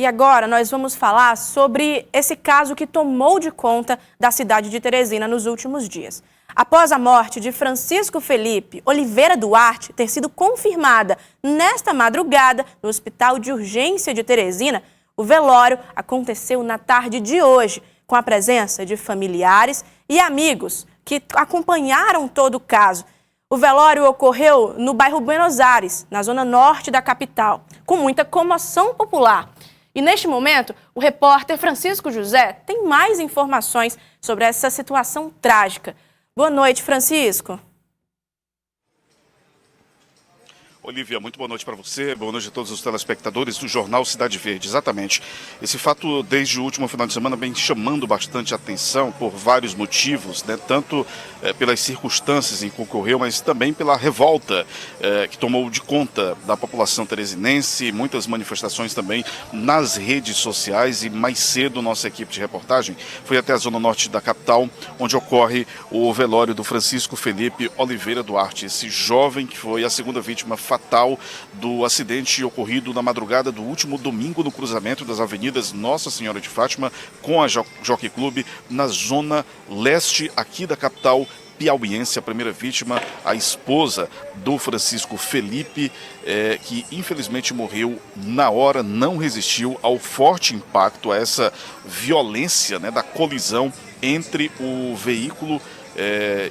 E agora nós vamos falar sobre esse caso que tomou de conta da cidade de Teresina nos últimos dias. Após a morte de Francisco Felipe Oliveira Duarte ter sido confirmada nesta madrugada no Hospital de Urgência de Teresina, o velório aconteceu na tarde de hoje, com a presença de familiares e amigos que acompanharam todo o caso. O velório ocorreu no bairro Buenos Aires, na zona norte da capital, com muita comoção popular. E neste momento, o repórter Francisco José tem mais informações sobre essa situação trágica. Boa noite, Francisco. Olívia, muito boa noite para você, boa noite a todos os telespectadores do Jornal Cidade Verde. Exatamente. Esse fato, desde o último final de semana, vem chamando bastante atenção por vários motivos, né? Tanto pelas circunstâncias em que ocorreu, mas também pela revolta que tomou de conta da população teresinense, muitas manifestações também nas redes sociais. E mais cedo, nossa equipe de reportagem foi até a zona norte da capital, onde ocorre o velório do Francisco Felipe Oliveira Duarte, esse jovem que foi a segunda vítima fatal do acidente ocorrido na madrugada do último domingo no cruzamento das avenidas Nossa Senhora de Fátima com a Jockey Club, na zona leste aqui da capital piauiense. A primeira vítima, a esposa do Francisco Felipe, que infelizmente morreu na hora, não resistiu ao forte impacto, a essa violência, né, da colisão entre o veículo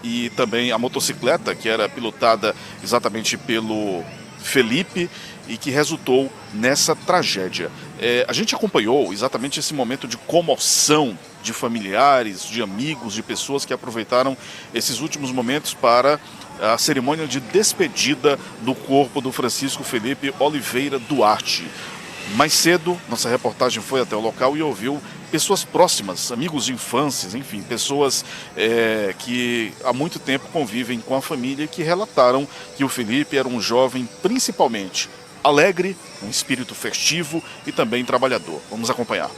e também a motocicleta, que era pilotada exatamente pelo Felipe e que resultou nessa tragédia. A gente acompanhou exatamente esse momento de comoção de familiares, de amigos, de pessoas que aproveitaram esses últimos momentos para a cerimônia de despedida do corpo do Francisco Felipe Oliveira Duarte. Mais cedo, nossa reportagem foi até o local e ouviu pessoas próximas, amigos de infância, enfim, pessoas que há muito tempo convivem com a família e que relataram que o Felipe era um jovem principalmente alegre, um espírito festivo e também trabalhador. Vamos acompanhar.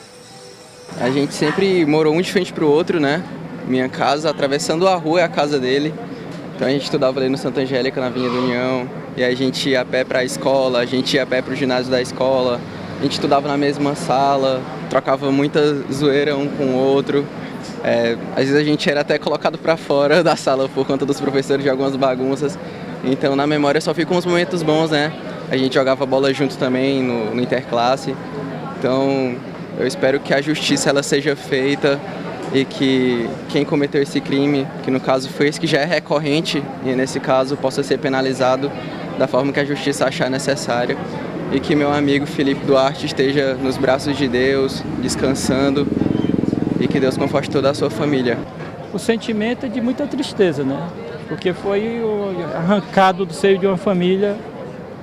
A gente sempre morou um de frente para o outro, né? Minha casa, atravessando a rua é a casa dele. Então a gente estudava ali no Santa Angélica, na Avenida União, e a gente ia a pé para a escola, a gente ia a pé para o ginásio da escola, a gente estudava na mesma sala, trocava muita zoeira um com o outro. Às vezes a gente era até colocado para fora da sala por conta dos professores de algumas bagunças. Então na memória só ficam os momentos bons, né? A gente jogava bola junto também no interclasse. Então eu espero que a justiça ela seja feita e que quem cometeu esse crime, que no caso foi esse que já é recorrente, e nesse caso possa ser penalizado da forma que a justiça achar necessária. E que meu amigo Felipe Duarte esteja nos braços de Deus, descansando, e que Deus conforte toda a sua família. O sentimento é de muita tristeza, né? Porque foi arrancado do seio de uma família,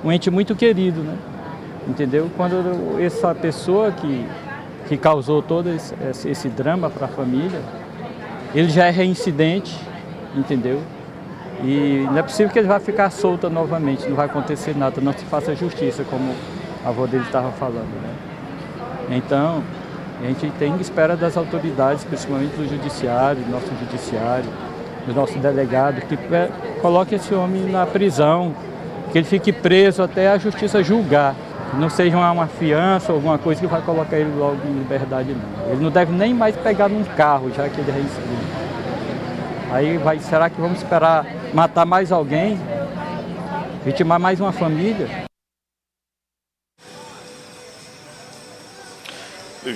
um ente muito querido, né? Entendeu? Quando essa pessoa que causou todo esse drama para a família, ele já é reincidente, entendeu? E não é possível que ele vá ficar solto novamente, não vai acontecer nada, não se faça justiça, como a avó dele estava falando, né? Então, a gente tem espera das autoridades, principalmente do judiciário, do nosso judiciário, do nosso delegado, que coloque esse homem na prisão, que ele fique preso até a justiça julgar. Não seja uma fiança ou alguma coisa que vai colocar ele logo em liberdade, não. Ele não deve nem mais pegar num carro, já que ele é reincidente. Aí será que vamos esperar matar mais alguém? Vitimar mais uma família?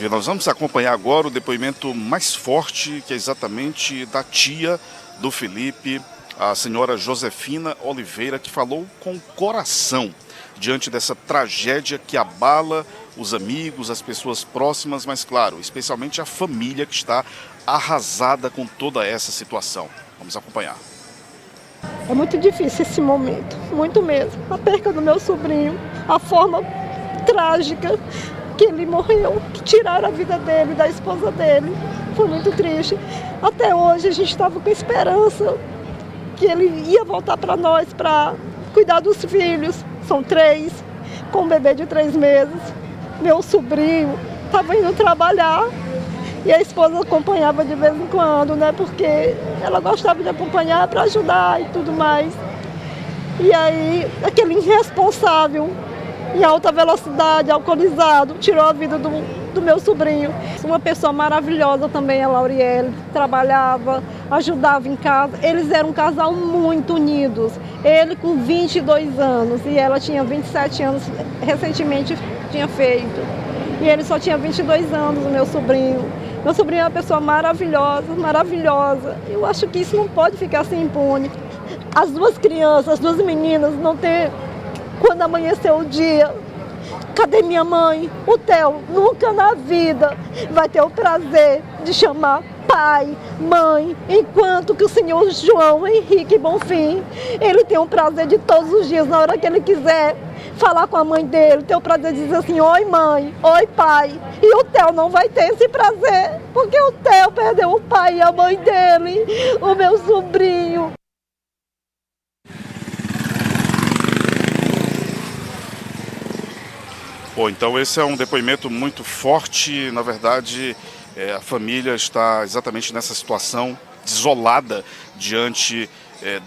Nós vamos acompanhar agora o depoimento mais forte, que é exatamente da tia do Felipe, a senhora Josefina Oliveira, que falou com coração diante dessa tragédia que abala os amigos, as pessoas próximas, mas claro, especialmente a família que está arrasada com toda essa situação. Vamos acompanhar. É muito difícil esse momento, muito mesmo. A perca do meu sobrinho, a forma trágica que ele morreu, que tiraram a vida dele, da esposa dele, foi muito triste. Até hoje a gente estava com esperança que ele ia voltar para nós, para cuidar dos filhos. São 3, com um bebê de 3 meses. Meu sobrinho estava indo trabalhar e a esposa acompanhava de vez em quando, né? Porque ela gostava de acompanhar para ajudar e tudo mais. E aí, aquele irresponsável em alta velocidade, alcoolizado, tirou a vida do meu sobrinho. Uma pessoa maravilhosa também, a Lauriele, trabalhava, ajudava em casa. Eles eram um casal muito unidos. Ele com 22 anos e ela tinha 27 anos, recentemente tinha feito. E ele só tinha 22 anos, o meu sobrinho. Meu sobrinho é uma pessoa maravilhosa, maravilhosa. Eu acho que isso não pode ficar assim impune. As duas crianças, as duas meninas, não ter, quando amanhecer o dia, cadê minha mãe? O Theo nunca na vida vai ter o prazer de chamar pai, mãe, enquanto que o senhor João Henrique Bonfim, ele tem o prazer de todos os dias, na hora que ele quiser, falar com a mãe dele, ter o prazer de dizer assim, oi mãe, oi pai. E o Theo não vai ter esse prazer, porque o Theo perdeu o pai e a mãe dele, o meu sobrinho. Bom, então esse é um depoimento muito forte. Na verdade, a família está exatamente nessa situação, desolada diante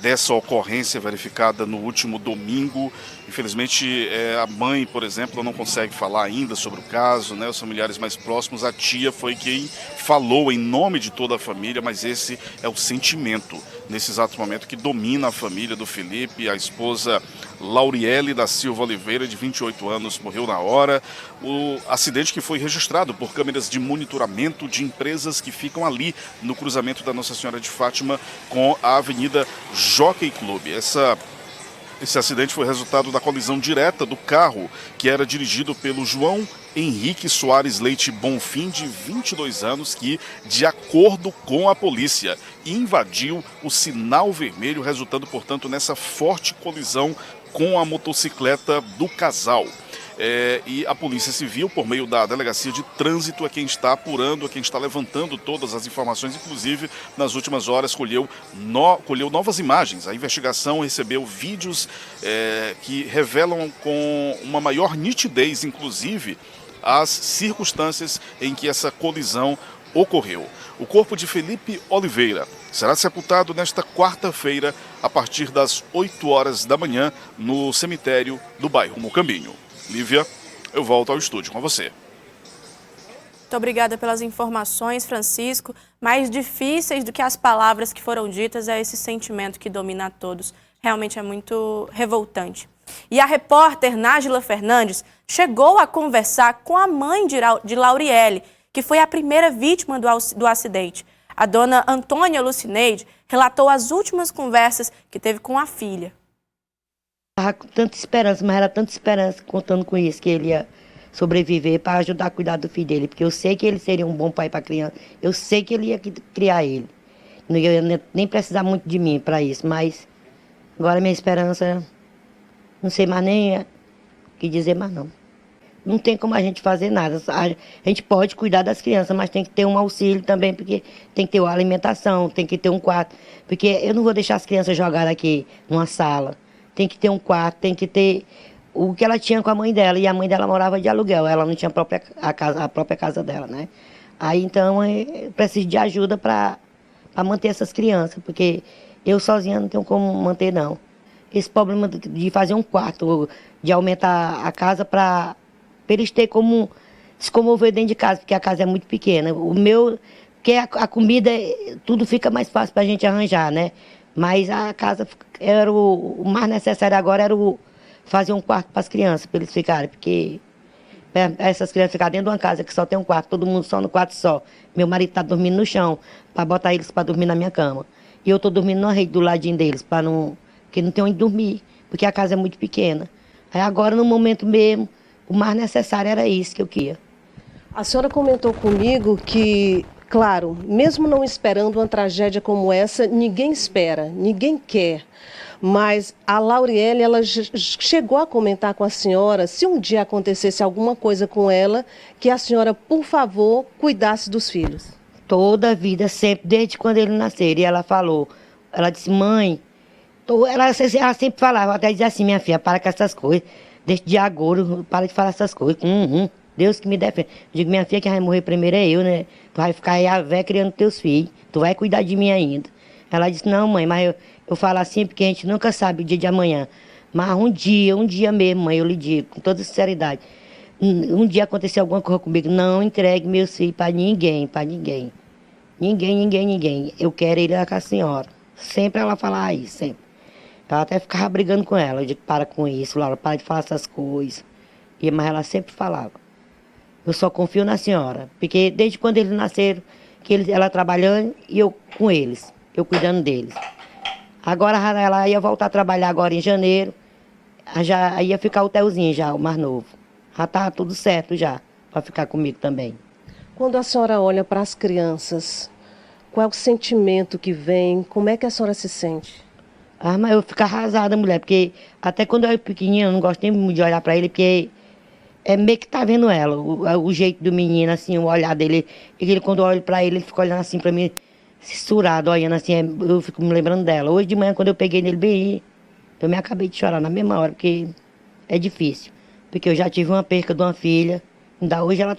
dessa ocorrência verificada no último domingo. Infelizmente, a mãe, por exemplo, não consegue falar ainda sobre o caso, né? Os familiares mais próximos, a tia foi quem falou em nome de toda a família, mas esse é o sentimento, nesse exato momento, que domina a família do Felipe. A esposa Lauriele da Silva Oliveira, de 28 anos, morreu na hora. O acidente que foi registrado por câmeras de monitoramento de empresas que ficam ali no cruzamento da Nossa Senhora de Fátima com a Avenida Jockey Club. Esse acidente foi resultado da colisão direta do carro que era dirigido pelo João Henrique Soares Leite Bonfim, de 22 anos, que, de acordo com a polícia, invadiu o sinal vermelho, resultando, portanto, nessa forte colisão com a motocicleta do casal. E a Polícia Civil, por meio da Delegacia de Trânsito, é quem está apurando, é quem está levantando todas as informações. Inclusive, nas últimas horas, colheu novas imagens. A investigação recebeu vídeos que revelam com uma maior nitidez, inclusive, as circunstâncias em que essa colisão ocorreu. O corpo de Felipe Oliveira será sepultado nesta quarta-feira, a partir das 8 horas da manhã, no cemitério do bairro Mocambinho. Lívia, eu volto ao estúdio com você. Muito obrigada pelas informações, Francisco. Mais difíceis do que as palavras que foram ditas é esse sentimento que domina a todos. Realmente é muito revoltante. E a repórter Nájila Fernandes chegou a conversar com a mãe de Lauriele, que foi a primeira vítima do acidente. A dona Antônia Lucineide relatou as últimas conversas que teve com a filha. Estava com tanta esperança, mas era tanta esperança, contando com isso, que ele ia sobreviver para ajudar a cuidar do filho dele. Porque eu sei que ele seria um bom pai para a criança, eu sei que ele ia criar ele. Não ia nem precisar muito de mim para isso, mas agora minha esperança, não sei mais nem o que dizer mais não. Não tem como a gente fazer nada. A gente pode cuidar das crianças, mas tem que ter um auxílio também, porque tem que ter uma alimentação, tem que ter um quarto. Porque eu não vou deixar as crianças jogar aqui numa sala. Tem que ter um quarto, tem que ter o que ela tinha com a mãe dela. E a mãe dela morava de aluguel, ela não tinha a própria casa dela, né? Aí então eu preciso de ajuda para manter essas crianças, porque eu sozinha não tenho como manter, não. Esse problema de fazer um quarto, de aumentar a casa para eles terem como se comover dentro de casa, porque a casa é muito pequena. Porque a comida, tudo fica mais fácil para a gente arranjar, né? Mas a casa, era o mais necessário agora era fazer um quarto para as crianças, para eles ficarem, porque essas crianças ficarem dentro de uma casa que só tem um quarto, todo mundo só no quarto só. Meu marido está dormindo no chão, para botar eles para dormir na minha cama. E eu estou dormindo na rede do ladinho deles, porque não tem onde dormir, porque a casa é muito pequena. Aí agora, no momento mesmo, o mais necessário era isso que eu queria. A senhora comentou comigo que, claro, mesmo não esperando uma tragédia como essa, ninguém espera, ninguém quer. Mas a Lauriele, ela chegou a comentar com a senhora, se um dia acontecesse alguma coisa com ela, que a senhora, por favor, cuidasse dos filhos. Toda a vida, sempre, desde quando ele nasceram. E ela falou, ela disse, mãe, ela sempre falava, até dizia assim, minha filha, para com essas coisas, desde agora, para de falar essas coisas. Deus que me defende. Eu digo, minha filha, quem vai morrer primeiro é eu, né? Tu vai ficar aí a véia criando teus filhos, tu vai cuidar de mim ainda. Ela disse, não mãe, mas eu falo assim porque a gente nunca sabe o dia de amanhã. Mas um dia mesmo, mãe, eu lhe digo, com toda sinceridade, um dia aconteceu alguma coisa comigo, não entregue meus filhos para ninguém, para ninguém. Ninguém. Eu quero ele com a senhora. Sempre ela falava isso, sempre. Ela até ficava brigando com ela. Eu digo, para com isso, Laura, para de falar essas coisas. Mas ela sempre falava. Eu só confio na senhora. Porque desde quando eles nasceram, ela trabalhando e eu com eles. Eu cuidando deles. Agora ela ia voltar a trabalhar agora em janeiro. Já ia ficar o Telzinho já, o mais novo. Já tá tudo certo já, para ficar comigo também. Quando a senhora olha para as crianças, qual é o sentimento que vem? Como é que a senhora se sente? Ah, mas eu fico arrasada, mulher, porque até quando eu era pequenininha, eu não gosto nem muito de olhar para ele, porque é meio que tá vendo ela, o jeito do menino, assim, o olhar dele. Ele, quando eu olho para ele fica olhando assim para mim, cissurado, olhando assim, eu fico me lembrando dela. Hoje de manhã, quando eu peguei nele bem, eu me acabei de chorar na mesma hora, porque é difícil. Porque eu já tive uma perca de uma filha, ainda hoje ela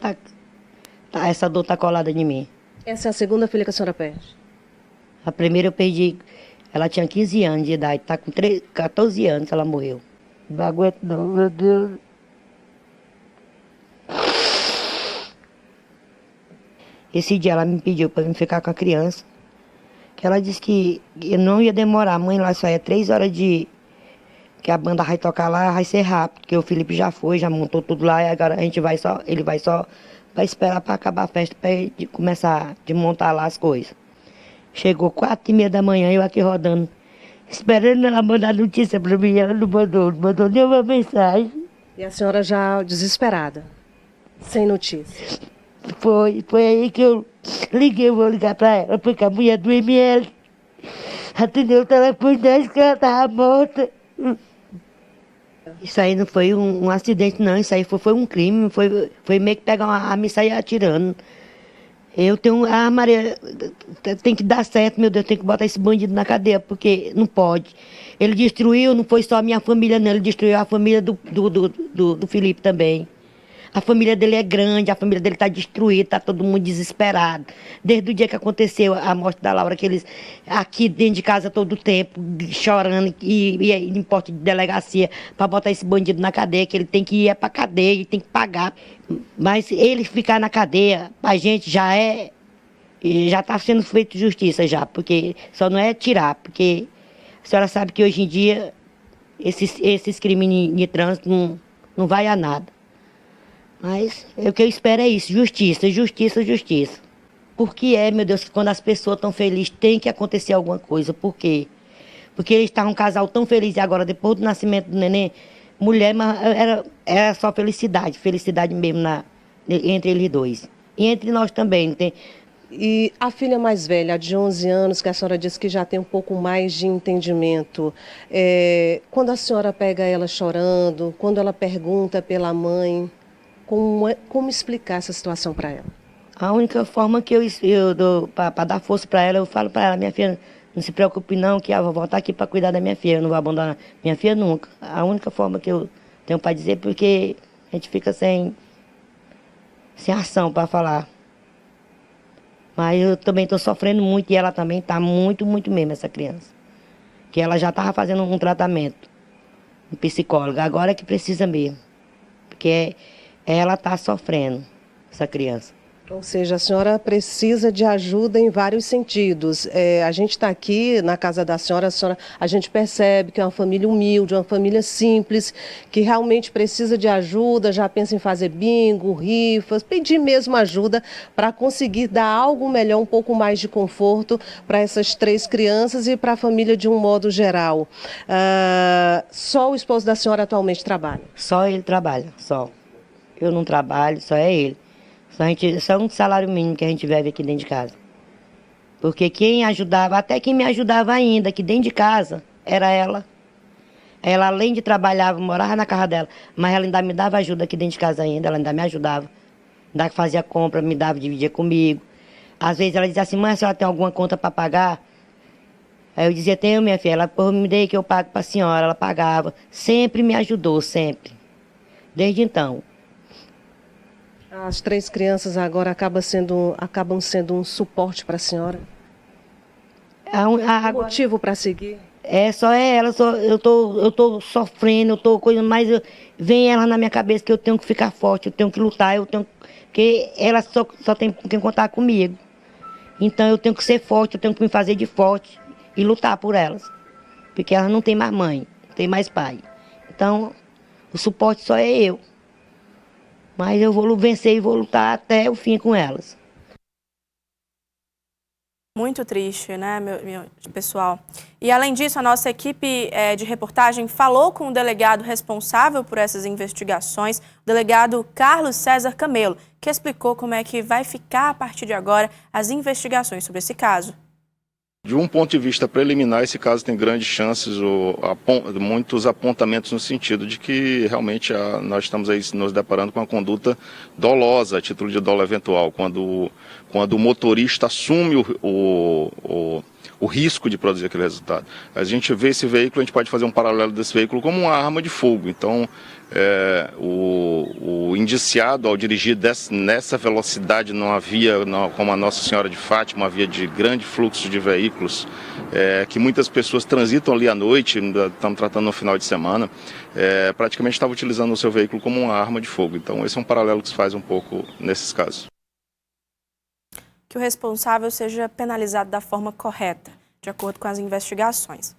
essa dor tá colada em mim. Essa é a segunda filha que a senhora perde? A primeira eu perdi, ela tinha 15 anos de idade, tá com 14 anos ela morreu. Não aguento não, meu Deus. Esse dia ela me pediu para eu ficar com a criança, que ela disse que eu não ia demorar, a mãe lá só é 3 horas que a banda vai tocar lá, vai ser rápido, porque o Felipe já foi, já montou tudo lá, e agora ele vai só para esperar para acabar a festa, para ele começar a montar lá as coisas. Chegou 4h30 da manhã, eu aqui rodando, esperando ela mandar notícia para mim, ela não mandou nenhuma mensagem. E a senhora já desesperada, sem notícia? Foi aí que eu liguei, vou ligar para ela, porque a mulher do ML atendeu o telefone dela que ela estava morta. Isso aí não foi um acidente, não. Isso aí foi um crime. Foi meio que pegar uma arma e sair atirando. Eu tenho... Ah, Maria, tem que dar certo, meu Deus. Tem que botar esse bandido na cadeia, porque não pode. Ele destruiu, não foi só a minha família, não. Ele destruiu a família do Felipe também. A família dele é grande, a família dele está destruída, está todo mundo desesperado. Desde o dia que aconteceu a morte da Laura, que eles aqui dentro de casa todo o tempo, chorando e em porta de delegacia para botar esse bandido na cadeia, que ele tem que ir para a cadeia e tem que pagar. Mas ele ficar na cadeia, a gente já está sendo feito justiça já, porque só não é tirar, porque a senhora sabe que hoje em dia esses crimes de trânsito não vai a nada. Mas o que eu espero é isso, justiça. Porque meu Deus, que quando as pessoas estão felizes tem que acontecer alguma coisa. Por quê? Porque eles estavam um casal tão feliz e agora, depois do nascimento do neném, mulher, mas era só felicidade mesmo entre eles dois. E entre nós também, não tem... E a filha mais velha, a de 11 anos, que a senhora disse que já tem um pouco mais de entendimento, quando a senhora pega ela chorando, quando ela pergunta pela mãe... Como explicar essa situação para ela? A única forma que eu dou para dar força para ela, eu falo para ela, minha filha, não se preocupe não, que a vovó está aqui para cuidar da minha filha, eu não vou abandonar minha filha nunca. A única forma que eu tenho para dizer, porque a gente fica sem ação para falar. Mas eu também estou sofrendo muito e ela também está muito mesmo, essa criança. Que ela já estava fazendo um tratamento, um psicólogo, agora é que precisa mesmo. Porque ela está sofrendo, essa criança. Ou seja, a senhora precisa de ajuda em vários sentidos. A gente está aqui na casa da senhora, a gente percebe que é uma família humilde, uma família simples, que realmente precisa de ajuda, já pensa em fazer bingo, rifas, pedir mesmo ajuda para conseguir dar algo melhor, um pouco mais de conforto para essas 3 crianças e para a família de um modo geral. Só o esposo da senhora atualmente trabalha? Só ele trabalha, só. Eu não trabalho, só é ele. Só um salário mínimo que a gente vive aqui dentro de casa. Porque quem ajudava, até quem me ajudava ainda aqui dentro de casa, era ela. Ela, além de trabalhar, morava na casa dela, mas ela ainda me dava ajuda aqui dentro de casa ainda, ela ainda me ajudava. Ainda fazia compra, me dava, dividia comigo. Às vezes ela dizia assim, mãe, a senhora tem alguma conta para pagar? Aí eu dizia, tenho, minha filha. Ela, pô, me dei que eu pago para a senhora. Ela pagava. Sempre me ajudou, sempre. Desde então. As 3 crianças agora acabam sendo um suporte para a senhora? Agora, motivo para seguir? Só ela, eu tô sofrendo, eu tô coisa, mas vem ela na minha cabeça que eu tenho que ficar forte, eu tenho que lutar, porque ela só tem com quem contar comigo. Então eu tenho que ser forte, eu tenho que me fazer de forte e lutar por elas. Porque elas não têm mais mãe, não tem mais pai. Então, o suporte só é eu. Mas eu vou vencer e vou lutar até o fim com elas. Muito triste, né, meu pessoal? E além disso, a nossa equipe de reportagem falou com o delegado responsável por essas investigações, o delegado Carlos César Camelo, que explicou como é que vai ficar a partir de agora as investigações sobre esse caso. De um ponto de vista preliminar, esse caso tem grandes chances, muitos apontamentos no sentido de que realmente nós estamos aí nos deparando com uma conduta dolosa, a título de dolo eventual, quando o motorista assume o risco de produzir aquele resultado. A gente vê esse veículo, a gente pode fazer um paralelo desse veículo como uma arma de fogo. Então, o indiciado, ao dirigir nessa velocidade numa via, como a Nossa Senhora de Fátima, uma via de grande fluxo de veículos, que muitas pessoas transitam ali à noite, estamos tratando no final de semana, praticamente estava utilizando o seu veículo como uma arma de fogo. Então, esse é um paralelo que se faz um pouco nesses casos. Que o responsável seja penalizado da forma correta, de acordo com as investigações.